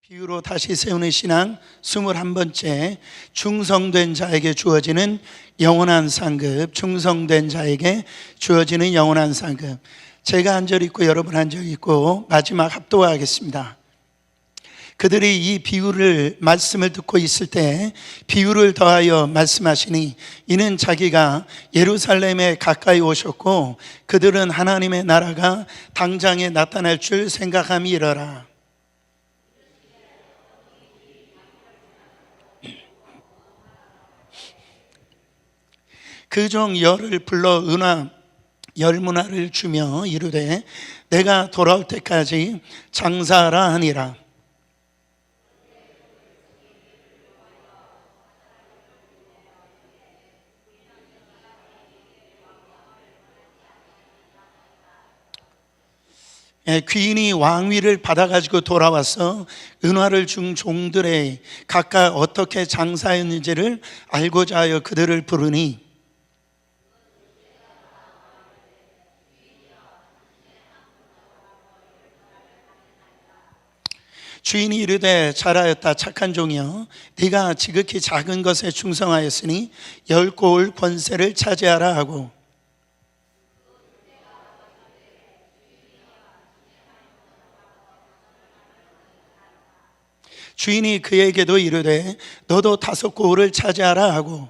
비유로 다시 세우는 신앙 21번째, 충성된 자에게 주어지는 영원한 상급. 충성된 자에게 주어지는 영원한 상급. 제가 한 절 있고 여러분 한 절 있고 마지막 합독하겠습니다. 그들이 이 비유를 말씀을 듣고 있을 때 비유를 더하여 말씀하시니 이는 자기가 예루살렘에 가까이 오셨고 그들은 하나님의 나라가 당장에 나타날 줄 생각함이러라. 그 종 열을 불러 은화 열문화를 주며 이르되 내가 돌아올 때까지 장사하라 하니라. 귀인이 왕위를 받아가지고 돌아와서 은화를 준 종들의 각각 어떻게 장사했는지를 알고자 하여 그들을 부르니 주인이 이르되 잘하였다 착한 종이여, 네가 지극히 작은 것에 충성하였으니 10고을 권세를 차지하라 하고, 주인이 그에게도 이르되 너도 5고을을 차지하라 하고,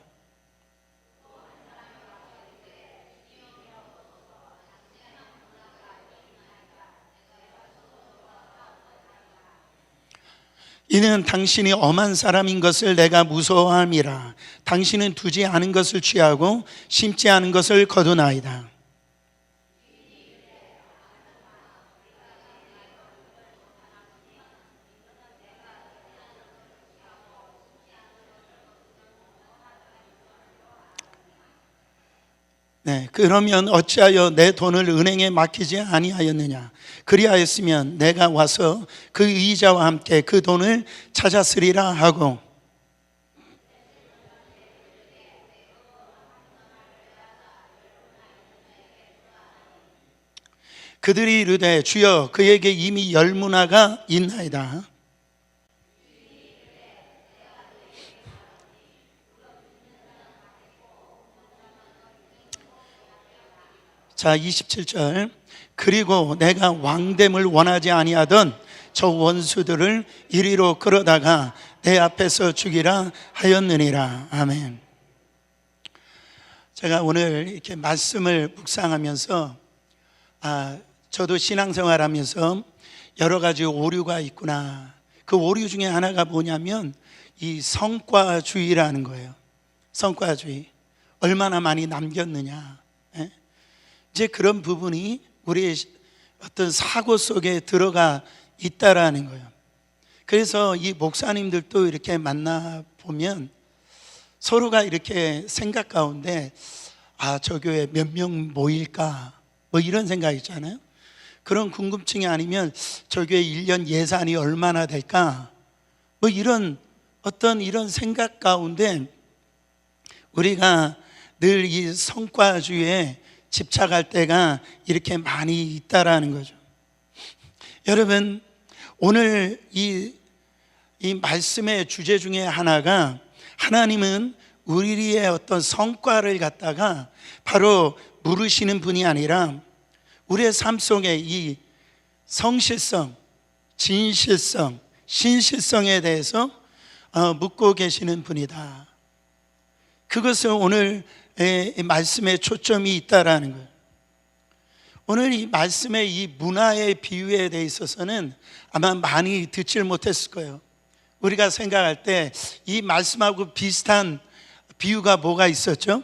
이는 당신이 엄한 사람인 것을 내가 무서워함이라. 당신은 두지 않은 것을 취하고 심지 않은 것을 거두나이다. 그러면 어찌하여 내 돈을 은행에 맡기지 아니하였느냐? 그리하였으면 내가 와서 그 이자와 함께 그 돈을 찾았으리라 하고, 그들이 이르되 주여 그에게 이미 열문화가 있나이다. 자, 27절. 그리고 내가 왕됨을 원하지 아니하던 저 원수들을 이리로 끌어다가 내 앞에서 죽이라 하였느니라. 아멘. 제가 오늘 이렇게 말씀을 묵상하면서 저도 신앙생활하면서 여러 가지 오류가 있구나. 그 오류 중에 하나가 뭐냐면 이 성과주의라는 거예요. 성과주의. 얼마나 많이 남겼느냐. 이제 그런 부분이 우리의 어떤 사고 속에 들어가 있다라는 거예요. 그래서 이 목사님들도 이렇게 만나보면 서로가 이렇게 생각 가운데 저 교회 몇 명 모일까? 뭐 이런 생각 있잖아요. 그런 궁금증이 아니면 저 교회 1년 예산이 얼마나 될까? 뭐 이런 어떤 이런 생각 가운데 우리가 늘 이 성과주의에 집착할 때가 이렇게 많이 있다라는 거죠. 여러분, 오늘 이 말씀의 주제 중에 하나가 하나님은 우리의 어떤 성과를 갖다가 바로 물으시는 분이 아니라 우리의 삶 속에 이 성실성, 진실성, 신실성에 대해서 묻고 계시는 분이다. 그것은 오늘 말씀에 초점이 있다라는 거예요. 오늘 이 말씀의 이 문화의 비유에 대해 있어서는 아마 많이 듣질 못했을 거예요. 우리가 생각할 때 이 말씀하고 비슷한 비유가 뭐가 있었죠?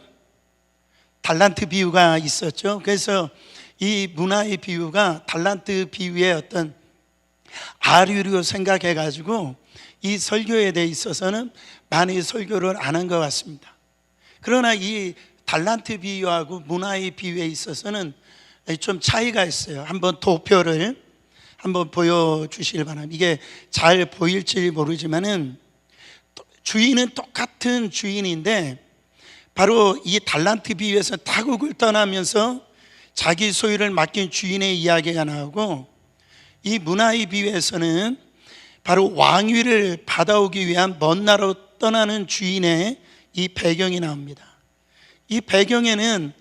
달란트 비유가 있었죠. 그래서 이 문화의 비유가 달란트 비유의 어떤 아류로 생각해 가지고 이 설교에 대해 있어서는 많이 설교를 안 한 것 같습니다. 그러나 이 달란트 비유하고 문화의 비유에 있어서는 좀 차이가 있어요. 한번 도표를 한번 보여주시길 바랍니다. 이게 잘 보일지 모르지만은 주인은 똑같은 주인인데 바로 이 달란트 비유에서 타국을 떠나면서 자기 소유를 맡긴 주인의 이야기가 나오고, 이 문화의 비유에서는 바로 왕위를 받아오기 위한 먼 나라로 떠나는 주인의 이 배경이 나옵니다. 이 배경에는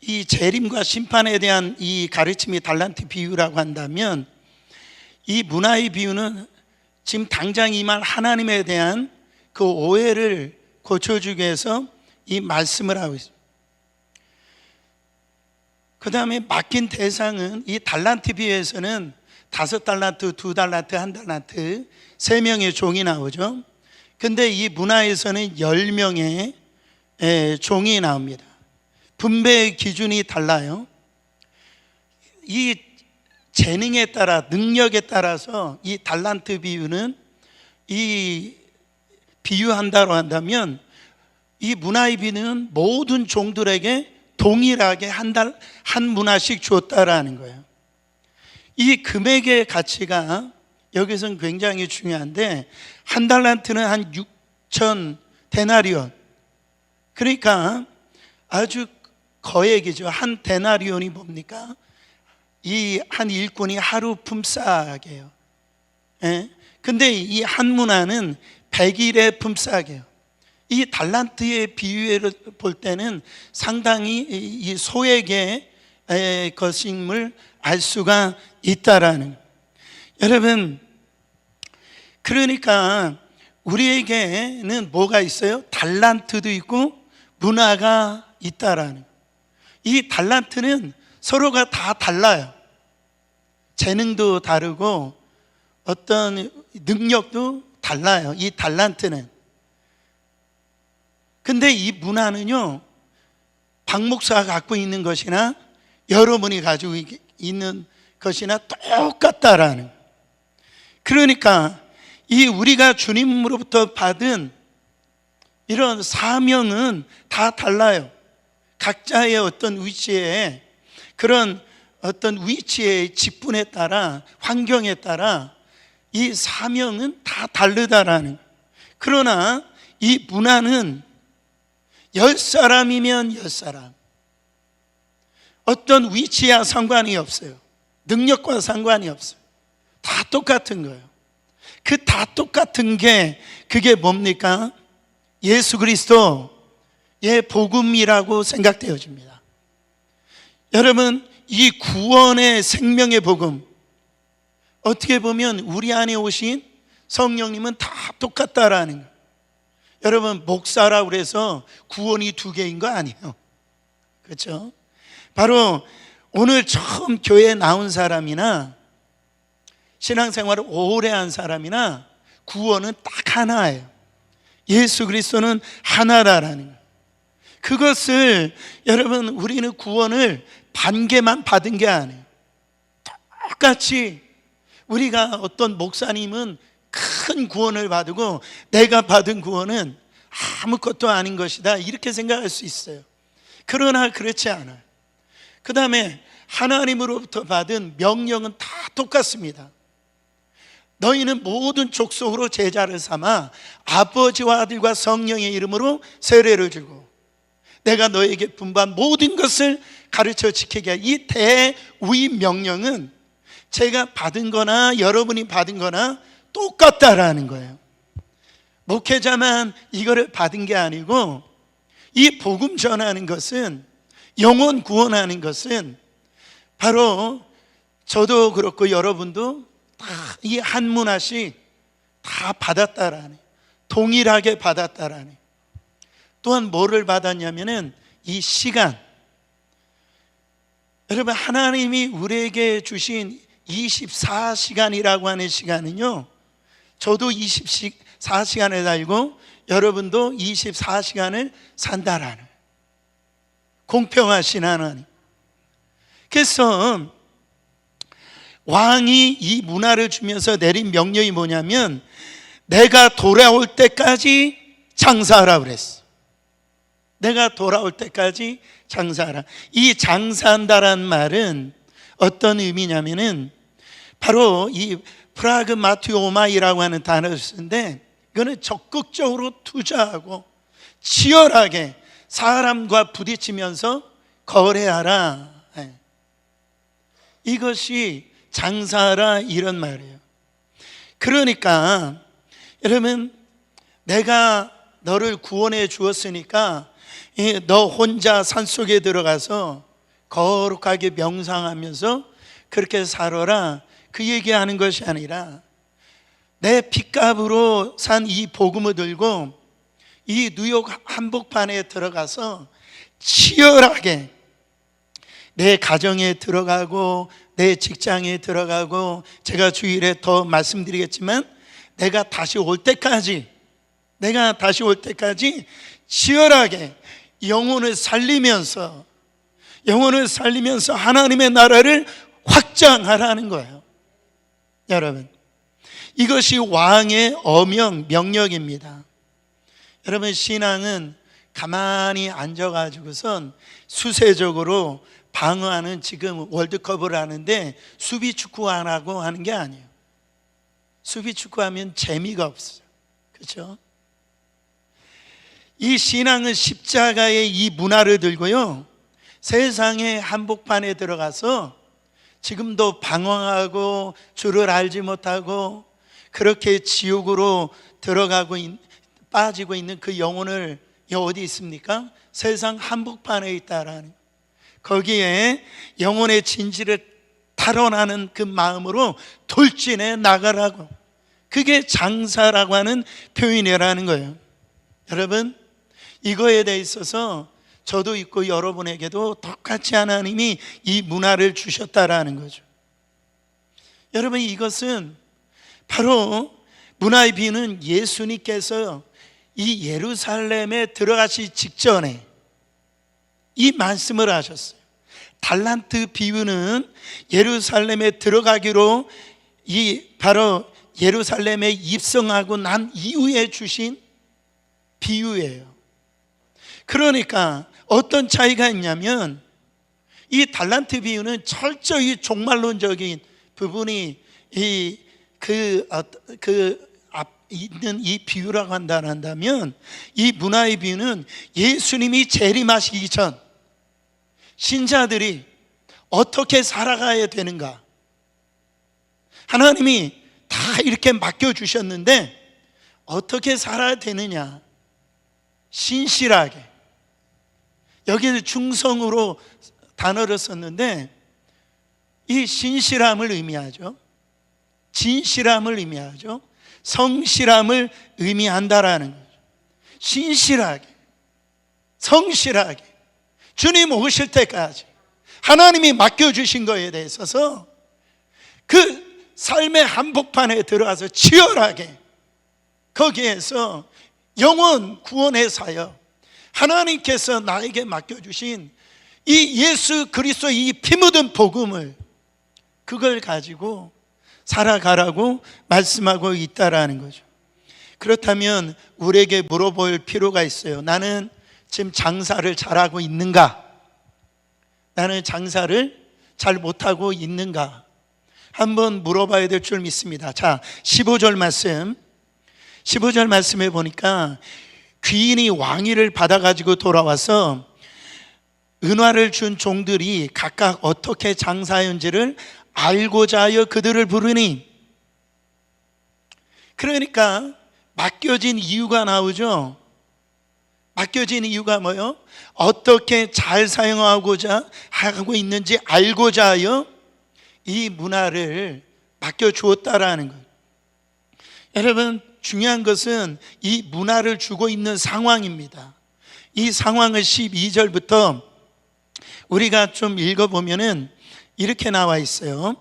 이 재림과 심판에 대한 이 가르침이 달란트 비유라고 한다면, 이 문화의 비유는 지금 당장 임할 하나님에 대한 그 오해를 고쳐주기 위해서 이 말씀을 하고 있습니다. 그 다음에 맡긴 대상은 이 달란트 비유에서는 5달란트, 2달란트, 1달란트 3명의 종이 나오죠. 근데 이 문화에서는 10명의 종이 나옵니다. 분배의 기준이 달라요. 이 재능에 따라, 능력에 따라서 이 달란트 비유는, 이 비유한다고 한다면, 이 문화의 비유는 모든 종들에게 동일하게 한 문화씩 주었다라는 거예요. 이 금액의 가치가 여기서는 굉장히 중요한데, 1달란트는 한 6천 데나리온, 그러니까 아주 거액이죠. 한 데나리온이 뭡니까? 이 한 일꾼이 하루 품삯이에요. 근데 이 한 문화는 100일의 품삯이에요. 이 달란트의 비유를 볼 때는 상당히 이 소액의 것임을 알 수가 있다라는. 여러분, 그러니까 우리에게는 뭐가 있어요? 달란트도 있고 문화가 있다라는. 이 달란트는 서로가 다 달라요. 재능도 다르고 어떤 능력도 달라요, 이 달란트는. 근데 이 문화는요, 박 목사가 갖고 있는 것이나 여러분이 가지고 있는 것이나 똑같다라는. 그러니까 이 우리가 주님으로부터 받은 이런 사명은 다 달라요. 각자의 어떤 위치에, 그런 어떤 위치의 직분에 따라, 환경에 따라 이 사명은 다 다르다라는. 그러나 이 문화는 10사람이면 10사람, 어떤 위치와 상관이 없어요. 능력과 상관이 없어요. 다 똑같은 거예요. 그 다 똑같은 게 그게 뭡니까? 예수 그리스도의 복음이라고 생각되어집니다. 여러분, 이 구원의 생명의 복음, 어떻게 보면 우리 안에 오신 성령님은 다 똑같다라는 거예요. 여러분, 목사라고 해서 구원이 2개인 거 아니에요. 그렇죠? 바로 오늘 처음 교회에 나온 사람이나 신앙생활을 오래 한 사람이나 구원은 딱 하나예요. 예수 그리스도는 하나라는 거예요. 그것을 여러분, 우리는 구원을 반개만 받은 게 아니에요. 똑같이 우리가 어떤 목사님은 큰 구원을 받고 내가 받은 구원은 아무것도 아닌 것이다, 이렇게 생각할 수 있어요. 그러나 그렇지 않아요. 그 다음에 하나님으로부터 받은 명령은 다 똑같습니다. 너희는 모든 족속으로 제자를 삼아 아버지와 아들과 성령의 이름으로 세례를 주고 내가 너에게 분부한 모든 것을 가르쳐 지키게 하라. 이 대위 명령은 제가 받은 거나 여러분이 받은 거나 똑같다라는 거예요. 목회자만 이거를 받은 게 아니고, 이 복음 전하는 것은, 영혼 구원하는 것은 바로 저도 그렇고 여러분도 다 이 한 문화씩 다 받았다라네, 동일하게 받았다라네. 또한 뭐를 받았냐면은 이 시간. 여러분, 하나님이 우리에게 주신 24시간이라고 하는 시간은요, 저도 24시간을 살고 여러분도 24시간을 산다라는 공평하신 하나님. 그래서 왕이 이 문화를 주면서 내린 명령이 뭐냐면, 내가 돌아올 때까지 장사하라 그랬어. 내가 돌아올 때까지 장사하라. 이 장사한다란 말은 어떤 의미냐면은 바로 이 프라그마티오마이라고 하는 단어를 쓰는데, 이거는 적극적으로 투자하고 치열하게 사람과 부딪히면서 거래하라. 이것이 장사라 이런 말이에요. 그러니까 여러분, 내가 너를 구원해 주었으니까 너 혼자 산속에 들어가서 거룩하게 명상하면서 그렇게 살아라, 그 얘기하는 것이 아니라 내 핏값으로 산 이 복음을 들고 이 뉴욕 한복판에 들어가서 치열하게 내 가정에 들어가고 내 직장에 들어가고, 제가 주일에 더 말씀드리겠지만 내가 다시 올 때까지 치열하게 영혼을 살리면서 하나님의 나라를 확장하라는 거예요. 여러분, 이것이 왕의 어명, 명령입니다. 여러분, 신앙은 가만히 앉아가지고선 수세적으로 방어하는, 지금 월드컵을 하는데 수비 축구 안 하고 하는 게 아니에요. 수비 축구하면 재미가 없어요. 그렇죠? 이 신앙은 십자가의 이 문화를 들고요, 세상의 한복판에 들어가서 지금도 방황하고 주를 알지 못하고 그렇게 지옥으로 들어가고 빠지고 있는 그 영혼을 어디 있습니까? 세상 한복판에 있다라는, 거기에 영혼의 진실을 탈환하는 그 마음으로 돌진해 나가라고, 그게 장사라고 하는 표현이라는 거예요. 여러분, 이거에 대해 있어서 저도 있고 여러분에게도 똑같이 하나님이 이 문화를 주셨다라는 거죠. 여러분, 이것은 바로 문화의 비유는 예수님께서 이 예루살렘에 들어가시 직전에 이 말씀을 하셨어요. 달란트 비유는 예루살렘에 들어가기로 바로 예루살렘에 입성하고 난 이후에 주신 비유예요. 그러니까 어떤 차이가 있냐면, 이 달란트 비유는 철저히 종말론적인 부분이 있는 이 비유라고 한다면, 이 문화의 비유는 예수님이 재림하시기 전 신자들이 어떻게 살아가야 되는가, 하나님이 다 이렇게 맡겨주셨는데 어떻게 살아야 되느냐, 신실하게, 여기는 충성으로 단어를 썼는데 이 신실함을 의미하죠. 진실함을 의미하죠. 성실함을 의미한다라는 거죠. 신실하게, 성실하게 주님 오실 때까지 하나님이 맡겨주신 거에 대해서 그 삶의 한복판에 들어가서 치열하게 거기에서 영혼 구원의 사역, 하나님께서 나에게 맡겨주신 이 예수 그리스도 이 피 묻은 복음을, 그걸 가지고 살아가라고 말씀하고 있다라는 거죠. 그렇다면 우리에게 물어볼 필요가 있어요. 나는 지금 장사를 잘하고 있는가? 나는 장사를 잘 못하고 있는가? 한번 물어봐야 될 줄 믿습니다. 자, 15절 말씀에 보니까 귀인이 왕위를 받아가지고 돌아와서 은화를 준 종들이 각각 어떻게 장사하였는지를 알고자 하여 그들을 부르니, 그러니까 맡겨진 이유가 나오죠. 맡겨진 이유가 뭐예요? 어떻게 잘 사용하고자 하고 있는지 알고자 하여 이 문화를 맡겨주었다라는 거예요. 여러분, 중요한 것은 이 문화를 주고 있는 상황입니다. 이 상황을 12절부터 우리가 좀 읽어보면은 이렇게 나와 있어요.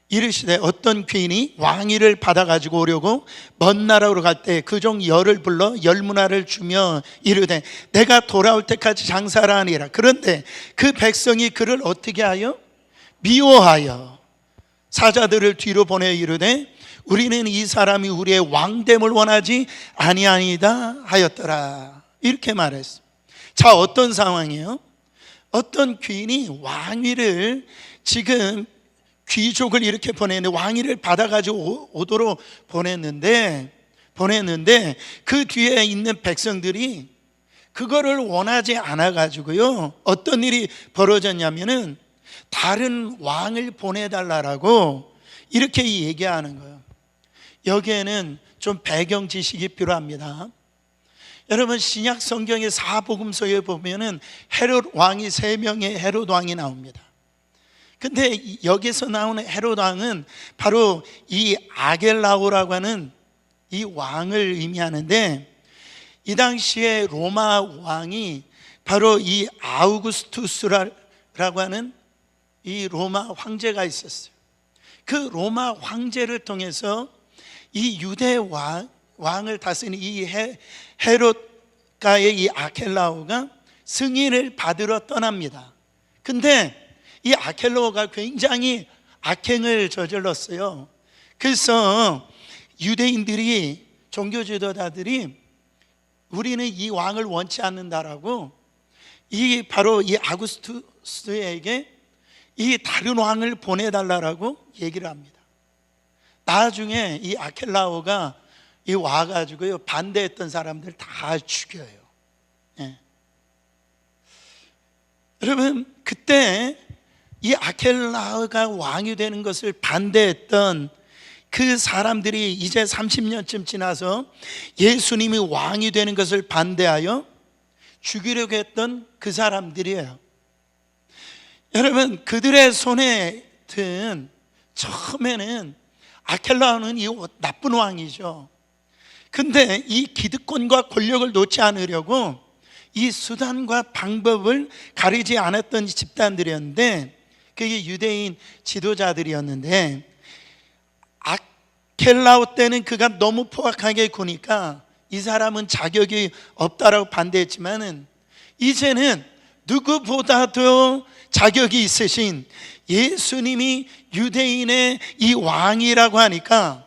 이르시되 어떤 귀인이 왕위를 받아가지고 오려고 먼 나라로 갈 때 그 종 열을 불러 열문화를 주며 이르되 내가 돌아올 때까지 장사를 하니라. 그런데 그 백성이 그를 어떻게 하여? 미워하여 사자들을 뒤로 보내 이르되 우리는 이 사람이 우리의 왕됨을 원하지 아니하니다 하였더라. 이렇게 말했어요. 자, 어떤 상황이에요? 어떤 귀인이 왕위를, 지금 귀족을 이렇게 보냈는데 왕위를 받아가지고 오도록 보냈는데 그 뒤에 있는 백성들이 그거를 원하지 않아가지고요, 어떤 일이 벌어졌냐면은 다른 왕을 보내달라고 이렇게 얘기하는 거예요. 여기에는 좀 배경 지식이 필요합니다. 여러분, 신약 성경의 사복음서에 보면은 헤롯 왕이 3명의 헤롯 왕이 나옵니다. 근데 여기서 나오는 헤롯 왕은 바로 이 아겔라오라고 하는 이 왕을 의미하는데, 이 당시에 로마 왕이 바로 이 아우구스투스라고 하는 이 로마 황제가 있었어요. 그 로마 황제를 통해서 이 유대 왕을 다스리는 이 헤롯가의 이 아켈라오가 승인을 받으러 떠납니다. 근데 이 아켈라오가 굉장히 악행을 저질렀어요. 그래서 유대인들이, 종교 지도자들이 우리는 이 왕을 원치 않는다라고 바로 이 아구스투스에게 이 다른 왕을 보내달라고 얘기를 합니다. 나중에 이 아켈라오가 와가지고요, 반대했던 사람들 다 죽여요. 예. 여러분, 그때 이 아켈라오가 왕이 되는 것을 반대했던 그 사람들이 이제 30년쯤 지나서 예수님이 왕이 되는 것을 반대하여 죽이려고 했던 그 사람들이에요. 여러분, 그들의 손에 든, 처음에는 아켈라오는 이 나쁜 왕이죠. 근데 이 기득권과 권력을 놓지 않으려고 이 수단과 방법을 가리지 않았던 집단들이었는데, 그게 유대인 지도자들이었는데, 아켈라오 때는 그가 너무 포악하게 구니까 이 사람은 자격이 없다라고 반대했지만은, 이제는 누구보다도 자격이 있으신 예수님이 유대인의 이 왕이라고 하니까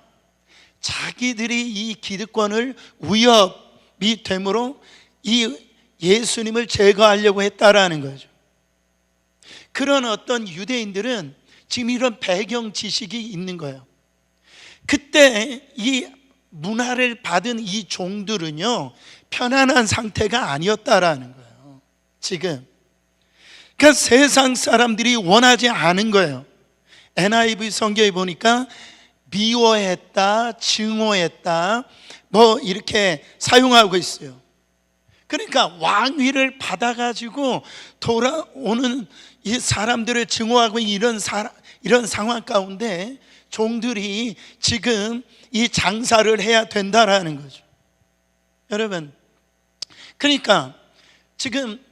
자기들이 이 기득권을 위협이 되므로 이 예수님을 제거하려고 했다라는 거죠. 그런 어떤 유대인들은 지금 이런 배경 지식이 있는 거예요. 그때 이 문화를 받은 이 종들은요, 편안한 상태가 아니었다라는 거예요. 지금 그러니까 세상 사람들이 원하지 않은 거예요. NIV 성경에 보니까 미워했다, 증오했다, 뭐 이렇게 사용하고 있어요. 그러니까 왕위를 받아가지고 돌아오는 이 사람들을 증오하고 이런 상황 가운데 종들이 지금 이 장사를 해야 된다라는 거죠. 여러분, 그러니까 지금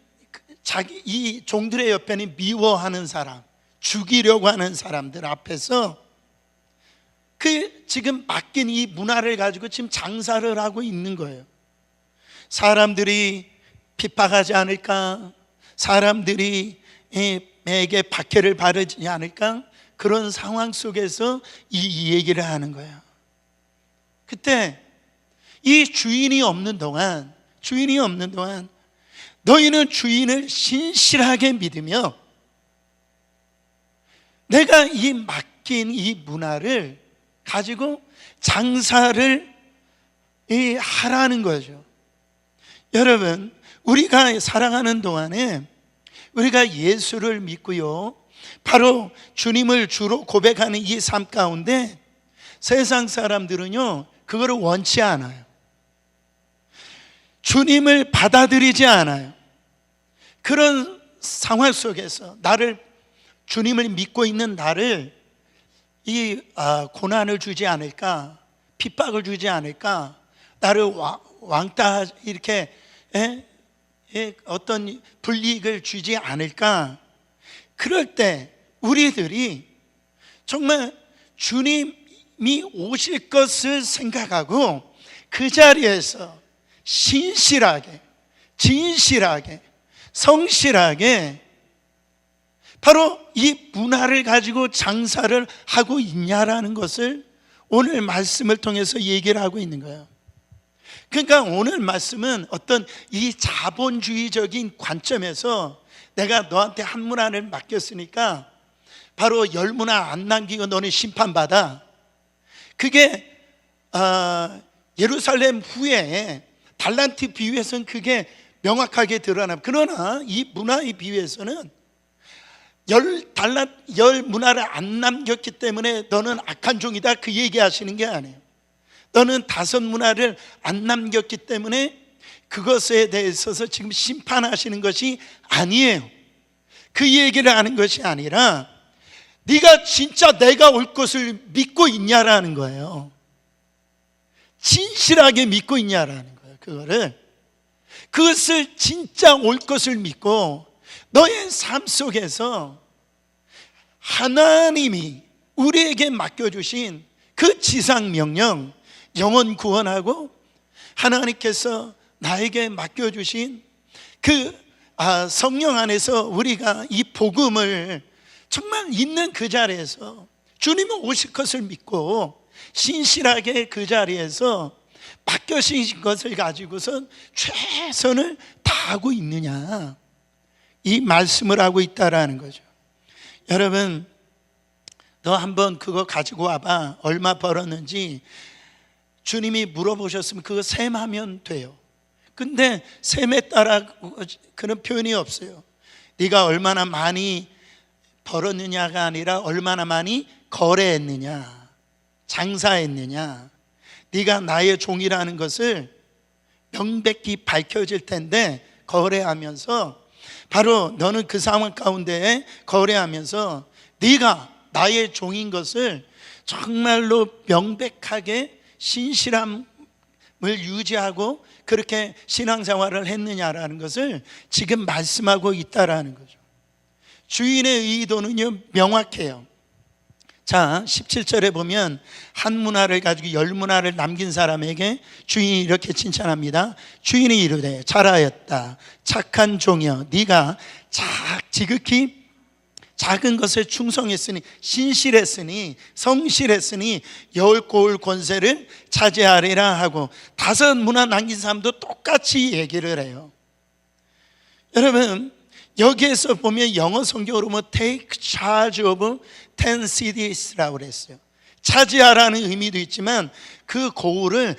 이 종들의 옆에는 미워하는 사람, 죽이려고 하는 사람들 앞에서 지금 맡긴 이 문화를 가지고 지금 장사를 하고 있는 거예요. 사람들이 핍박하지 않을까, 사람들이 에게 박해를 바르지 않을까, 그런 상황 속에서 이 얘기를 하는 거예요. 그때 이 주인이 없는 동안 너희는 주인을 신실하게 믿으며 내가 이 맡긴 이 문화를 가지고 장사를 하라는 거죠. 여러분, 우리가 살아가는 동안에 우리가 예수를 믿고요, 바로 주님을 주로 고백하는 이 삶 가운데 세상 사람들은요, 그거를 원치 않아요. 주님을 받아들이지 않아요. 그런 상황 속에서 주님을 믿고 있는 나를 고난을 주지 않을까, 핍박을 주지 않을까, 나를 왕따 이렇게 어떤 불이익을 주지 않을까. 그럴 때 우리들이 정말 주님이 오실 것을 생각하고 그 자리에서 신실하게, 진실하게, 성실하게 바로 이 문화를 가지고 장사를 하고 있냐라는 것을 오늘 말씀을 통해서 얘기를 하고 있는 거예요. 그러니까 오늘 말씀은 어떤 이 자본주의적인 관점에서 내가 너한테 한 문화를 맡겼으니까 바로 10문화 안 남기고 너는 심판받아. 그게 예루살렘 후에 달란트 비유에서는 그게 명확하게 드러납니다. 그러나 이 문화의 비유에서는 열 문화를 안 남겼기 때문에 너는 악한 종이다, 그 얘기하시는 게 아니에요. 너는 5 문화를 안 남겼기 때문에 그것에 대해서 지금 심판하시는 것이 아니에요. 그 얘기를 하는 것이 아니라 네가 진짜 내가 올 것을 믿고 있냐라는 거예요. 진실하게 믿고 있냐라는 거예요. 그것을 진짜 올 것을 믿고 너의 삶 속에서 하나님이 우리에게 맡겨주신 그 지상명령, 영혼 구원하고 하나님께서 나에게 맡겨주신 그 성령 안에서 우리가 이 복음을 정말 있는 그 자리에서 주님은 오실 것을 믿고 신실하게 그 자리에서 맡겨주신 것을 가지고서 최선을 다하고 있느냐, 이 말씀을 하고 있다라는 거죠. 여러분, 너 한번 그거 가지고 와봐. 얼마 벌었는지 주님이 물어보셨으면 그거 셈하면 돼요. 근데 셈에 따라 그런 표현이 없어요. 네가 얼마나 많이 벌었느냐가 아니라 얼마나 많이 거래했느냐, 장사했느냐. 네가 나의 종이라는 것을 명백히 밝혀질 텐데, 거래하면서 바로 너는 그 상황 가운데 거래하면서 네가 나의 종인 것을 정말로 명백하게 신실함을 유지하고 그렇게 신앙생활을 했느냐라는 것을 지금 말씀하고 있다라는 거죠. 주인의 의도는요 명확해요. 자, 17절에 보면 한 문화를 가지고 10 문화를 남긴 사람에게 주인이 이렇게 칭찬합니다. 주인이 이르되 잘하였다 착한 종이여, 네가 지극히 작은 것에 충성했으니, 신실했으니, 성실했으니 10 고을 권세를 차지하리라 하고 5 문화 남긴 사람도 똑같이 얘기를 해요. 여러분, 여기에서 보면 영어 성경으로 보면 take charge of 10 cities라고 그랬어요. 차지하라는 의미도 있지만 그 고을을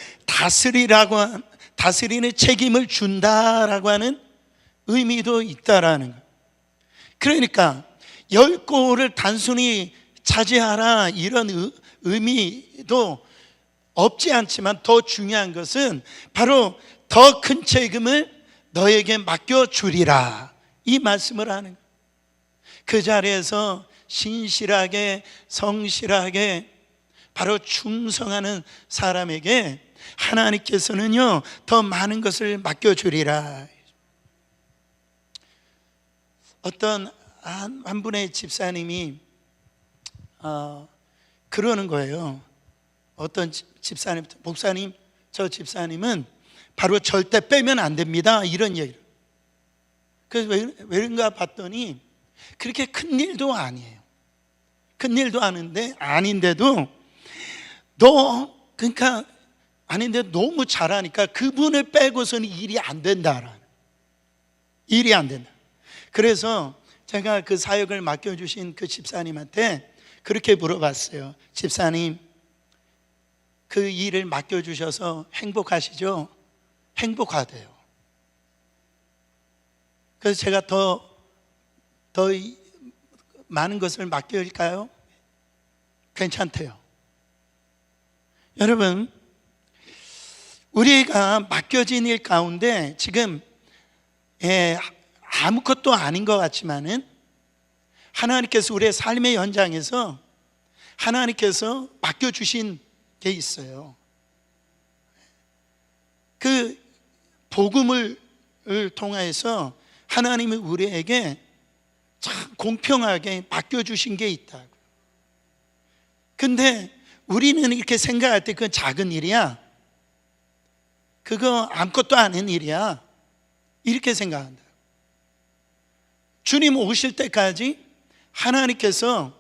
다스리는 책임을 준다라고 하는 의미도 있다라는 거예요. 그러니까 10 고을을 단순히 차지하라 이런 의미도 없지 않지만 더 중요한 것은 바로 더 큰 책임을 너에게 맡겨주리라, 이 말씀을 하는 거예요. 그 자리에서 신실하게 성실하게 바로 충성하는 사람에게 하나님께서는요 더 많은 것을 맡겨주리라. 어떤 한 분의 집사님이 그러는 거예요. 어떤 집사님, 목사님, 저 집사님은 바로 절대 빼면 안 됩니다, 이런 얘기를. 그래서 왜 그런가 봤더니 그렇게 큰 일도 아니에요. 큰 일도 아닌데도 그러니까 아닌데 너무 잘하니까 그분을 빼고서는 일이 안 된다. 그래서 제가 그 사역을 맡겨주신 그 집사님한테 그렇게 물어봤어요. 집사님, 그 일을 맡겨주셔서 행복하시죠? 행복하대요. 그래서 제가 더 많은 것을 맡길까요? 괜찮대요. 여러분, 우리가 맡겨진 일 가운데 지금 아무것도 아닌 것 같지만은 하나님께서 우리의 삶의 현장에서 하나님께서 맡겨주신 게 있어요. 그 복음을 통해서 하나님이 우리에게 참 공평하게 맡겨주신 게 있다. 근데 우리는 이렇게 생각할 때 그건 작은 일이야, 그거 아무것도 아닌 일이야, 이렇게 생각한다. 주님 오실 때까지 하나님께서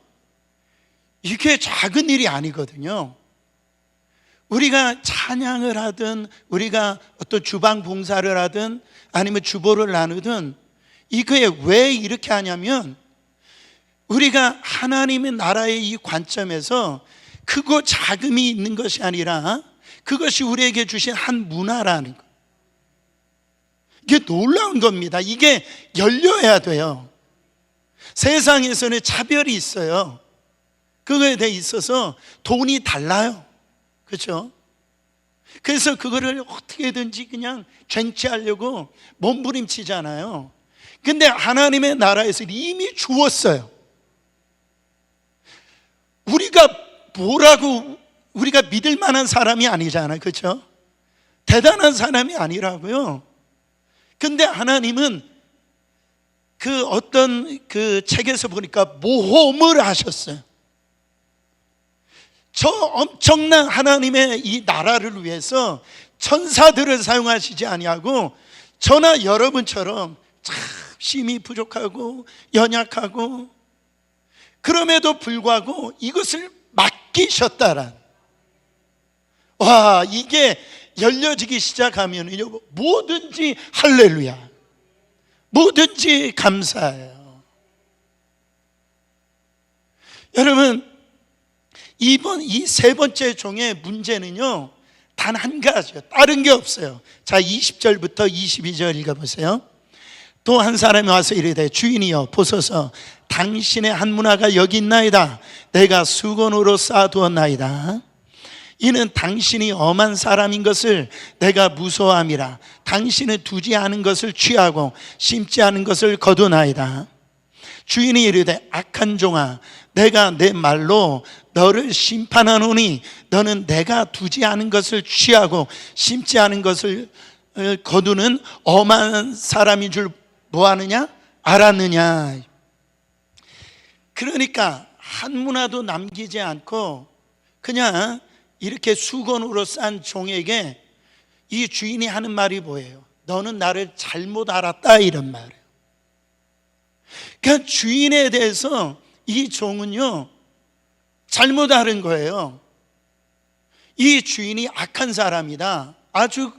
이게 작은 일이 아니거든요. 우리가 찬양을 하든 우리가 어떤 주방 봉사를 하든 아니면 주보를 나누든 이거에 왜 이렇게 하냐면 우리가 하나님의 나라의 이 관점에서 크고 작음이 있는 것이 아니라 그것이 우리에게 주신 한 문화라는 것. 이게 놀라운 겁니다. 이게 열려야 돼요. 세상에서는 차별이 있어요. 그거에 대해 있어서 돈이 달라요. 그렇죠? 그래서 그거를 어떻게든지 그냥 쟁취하려고 몸부림치잖아요. 근데 하나님의 나라에서 이미 주었어요. 우리가 뭐라고, 우리가 믿을 만한 사람이 아니잖아요. 그렇죠? 대단한 사람이 아니라고요. 근데 하나님은 그 어떤 그 책에서 보니까 모험을 하셨어요. 저 엄청난 하나님의 이 나라를 위해서 천사들을 사용하시지 아니하고 저나 여러분처럼 참 힘이 부족하고 연약하고 그럼에도 불구하고 이것을 맡기셨다란, 와, 이게 열려지기 시작하면요 뭐든지 할렐루야, 뭐든지 감사해요. 여러분, 이번 이 세 번째 종의 문제는요 단 한 가지요, 다른 게 없어요. 자, 20절부터 22절 읽어보세요. 또 한 사람이 와서 이르되 주인이여 보소서 당신의 한 문화가 여기 있나이다. 내가 수건으로 쌓아두었나이다. 이는 당신이 엄한 사람인 것을 내가 무서워함이라. 당신은 두지 않은 것을 취하고 심지 않은 것을 거두나이다. 주인이 이르되 악한 종아, 내가 내 말로 너를 심판하노니 너는 내가 두지 않은 것을 취하고 심지 않은 것을 거두는 엄한 사람인 줄 뭐하느냐? 알았느냐? 그러니까 한 문화도 남기지 않고 그냥 이렇게 수건으로 싼 종에게 이 주인이 하는 말이 뭐예요? 너는 나를 잘못 알았다, 이런 말이에요. 그러니까 주인에 대해서 이 종은요 잘못 알은 거예요. 이 주인이 악한 사람이다. 아주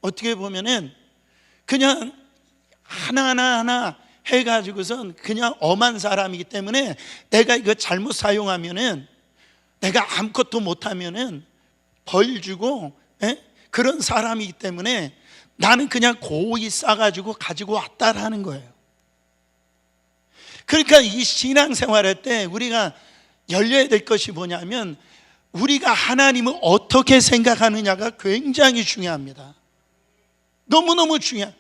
어떻게 보면은 그냥 하나하나 해가지고선 그냥 엄한 사람이기 때문에 내가 이거 잘못 사용하면은, 내가 아무것도 못하면은 벌 주고 그런 사람이기 때문에 나는 그냥 고이 싸가지고 가지고 왔다라는 거예요. 그러니까 이 신앙생활할 때 우리가 열려야 될 것이 뭐냐면 우리가 하나님을 어떻게 생각하느냐가 굉장히 중요합니다. 너무너무 중요해요.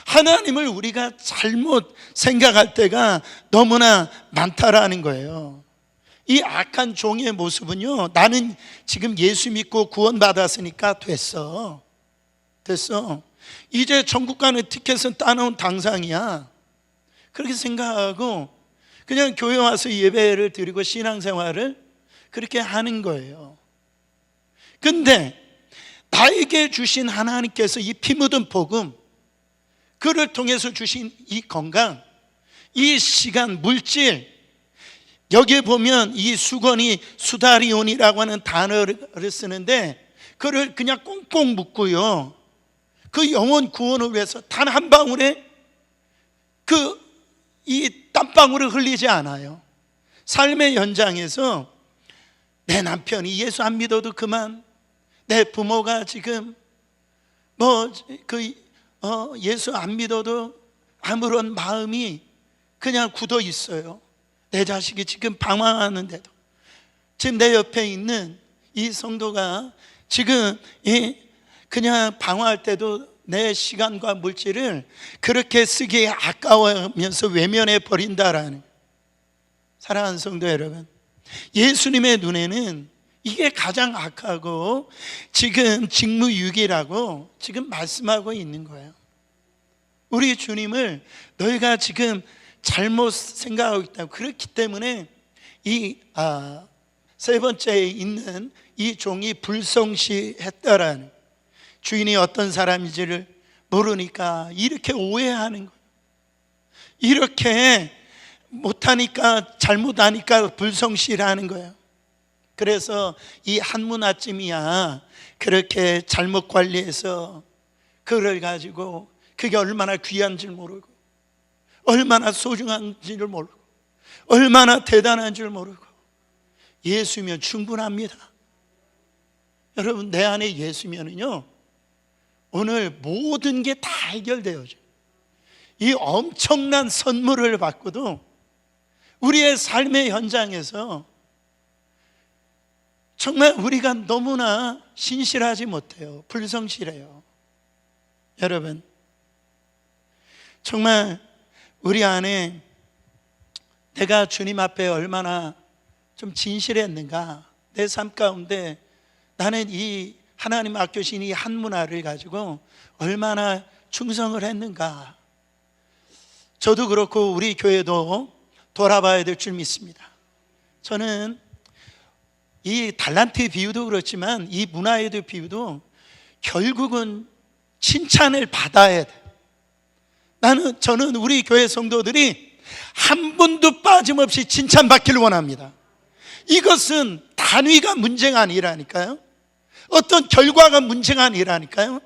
하나님을 우리가 잘못 생각할 때가 너무나 많다라는 거예요. 이 악한 종의 모습은요, 나는 지금 예수 믿고 구원받았으니까 됐어. 이제 천국 가는 티켓은 따놓은 당상이야. 그렇게 생각하고 그냥 교회 와서 예배를 드리고 신앙생활을 그렇게 하는 거예요. 근데 나에게 주신 하나님께서 이 피 묻은 복음, 그를 통해서 주신 이 건강, 이 시간, 물질, 여기에 보면 이 수건이 수다리온이라고 하는 단어를 쓰는데 그를 그냥 꽁꽁 묶고요, 그 영혼 구원을 위해서 단 한 방울의 이 땀방울을 흘리지 않아요. 삶의 현장에서 내 남편이 예수 안 믿어도 그만, 내 부모가 지금 예수 안 믿어도 아무런 마음이 그냥 굳어 있어요. 내 자식이 지금 방황하는데도, 지금 내 옆에 있는 이 성도가 지금 그냥 방황할 때도 내 시간과 물질을 그렇게 쓰기에 아까워하면서 외면해 버린다라는, 사랑하는 성도 여러분, 예수님의 눈에는 이게 가장 악하고 지금 직무유기라고 지금 말씀하고 있는 거예요. 우리 주님을 너희가 지금 잘못 생각하고 있다고. 그렇기 때문에 이 세 번째에 있는 이 종이 불성실했다라는, 주인이 어떤 사람인지를 모르니까 이렇게 오해하는 거예요. 이렇게 못하니까, 잘못하니까 불성실하는 거예요. 그래서 이 한 문화쯤이야 그렇게 잘못 관리해서 그걸 가지고 그게 얼마나 귀한 줄 모르고, 얼마나 소중한 줄 모르고, 얼마나 대단한 줄 모르고. 예수면 충분합니다. 여러분, 내 안에 예수면은요 오늘 모든 게 다 해결되어져요. 이 엄청난 선물을 받고도 우리의 삶의 현장에서 정말 우리가 너무나 신실하지 못해요. 불성실해요. 여러분, 정말 우리 안에 내가 주님 앞에 얼마나 좀 진실했는가, 내 삶 가운데 나는 이 하나님 맡겨주신 이 한 문화를 가지고 얼마나 충성을 했는가. 저도 그렇고 우리 교회도 돌아봐야 될 줄 믿습니다. 저는 이 달란트 비유도 그렇지만 이 문화의 비유도 결국은 칭찬을 받아야 돼. 저는 우리 교회 성도들이 한 분도 빠짐없이 칭찬받기를 원합니다. 이것은 단위가 문제가 아니라니까요. 어떤 결과가 문제가 아니라니까요.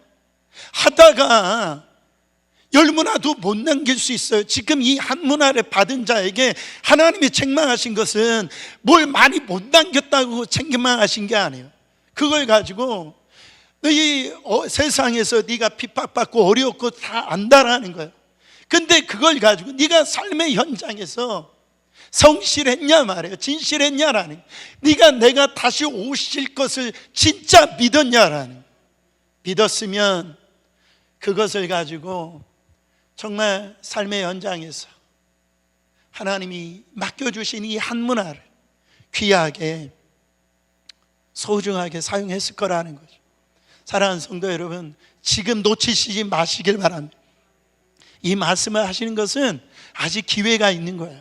하다가 열문화도 못 남길 수 있어요. 지금 이 한 문화를 받은 자에게 하나님이 책망하신 것은 뭘 많이 못 남겼다고 책망하신 게 아니에요. 그걸 가지고 이 세상에서 네가 핍박받고 어려웠고 다 안다라는 거예요. 근데 그걸 가지고 네가 삶의 현장에서 성실했냐 말이에요. 진실했냐라는, 네가 내가 다시 오실 것을 진짜 믿었냐라는, 믿었으면 그것을 가지고 정말 삶의 현장에서 하나님이 맡겨주신 이 한 문화를 귀하게 소중하게 사용했을 거라는 거죠. 사랑하는 성도 여러분, 지금 놓치시지 마시길 바랍니다. 이 말씀을 하시는 것은 아직 기회가 있는 거예요.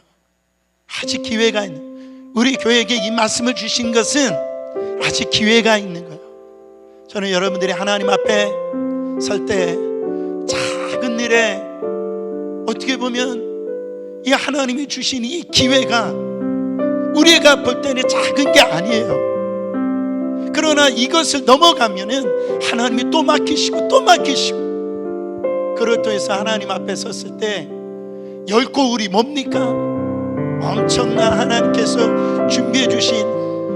아직 기회가 있는, 우리 교회에게 이 말씀을 주신 것은 아직 기회가 있는 거예요. 저는 여러분들이 하나님 앞에 설 때 작은 일에 어떻게 보면 이 하나님이 주신 이 기회가 우리가 볼 때는 작은 게 아니에요. 그러나 이것을 넘어가면은 하나님이 또 맡기시고 또 맡기시고, 그렇다 해서 하나님 앞에 섰을 때 열고울이 뭡니까? 엄청난 하나님께서 준비해 주신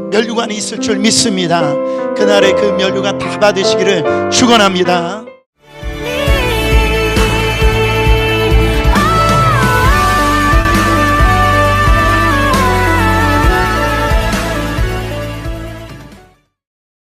면류관이 있을 줄 믿습니다. 그날의 그 면류관 다 받으시기를 축원합니다.